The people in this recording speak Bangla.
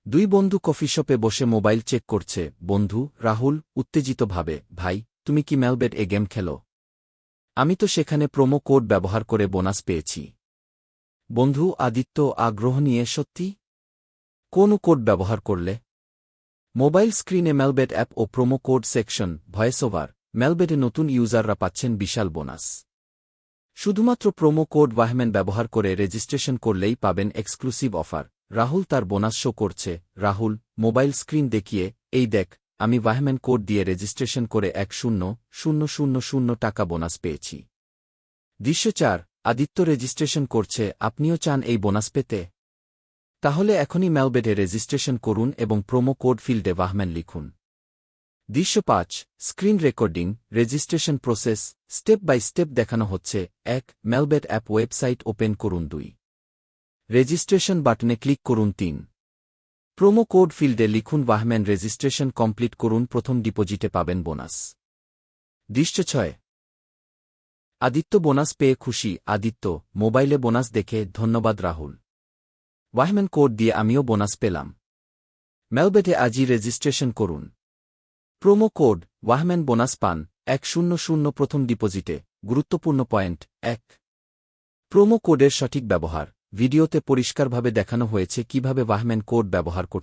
দুই বন্ধু কফি শপে বসে মোবাইল চেক করছে। বন্ধু রাহুল উত্তেজিতভাবে, ভাই তুমি কি মেলবেট এ গেম খেলো? আমি তো সেখানে প্রোমো কোড ব্যবহার করে বোনাস পেয়েছি। বন্ধু আদিত্য আগ্রহ নিয়ে, সত্যি? কোন কোড ব্যবহার করলে? মোবাইল স্ক্রিনে মেলবেট অ্যাপ ও promo code section, voice over. মেলবেটে নতুন ইউজাররা পাচ্ছেন বিশাল বোনাস। শুধুমাত্র প্রোমো কোড ওয়াহম্যান ব্যবহার করে রেজিস্ট্রেশন করলেই পাবেন এক্সক্লুসিভ অফার। রাহুল তার বোনাস শো করছে। রাহুল মোবাইল স্ক্রিন দেখিয়ে, এই দেখ, আমি ওয়াহম্যান কোড দিয়ে রেজিস্ট্রেশন করে 10,000 টাকা বোনাস পেয়েছি। দৃশ্য 4, আদিত্য রেজিস্ট্রেশন করছে। আপনিও চান এই বোনাস পেতে? তাহলে এখনই মেলবেটে রেজিস্ট্রেশন করুন এবং প্রোমো কোড ফিল্ডে ওয়াহম্যান লিখুন। দৃশ্য 5, screen recording, registration process step by step দেখানো হচ্ছে। 1, মেলবেট অ্যাপ ওয়েবসাইট ওপেন করুন। 2, রেজিস্ট্রেশন বাটনে ক্লিক করুন। 3, প্রোমো কোড ফিল্ডে লিখুন ওয়াহম্যান। রেজিস্ট্রেশন কমপ্লিট করুন, প্রথম ডিপোজিটে পাবেন বোনাস। দৃশ্য 6, আদিত্য বোনাস পেয়ে খুশি। আদিত্য মোবাইলে বোনাস দেখে, ধন্যবাদ রাহুল, ওয়াহম্যান কোড দিয়ে আমিও বোনাস পেলাম। মেলবেটে আজই রেজিস্ট্রেশন করুন। প্রোমো কোড ওয়াহম্যান বোনাস পান 100 প্রথম ডিপোজিটে। গুরুত্বপূর্ণ পয়েন্ট 1, প্রোমো কোডের সঠিক ব্যবহার। ভিডিওতে পরিষ্কারভাবে দেখানো হয়েছে কিভাবে ওয়াহম্যান কোড ব্যবহার করতে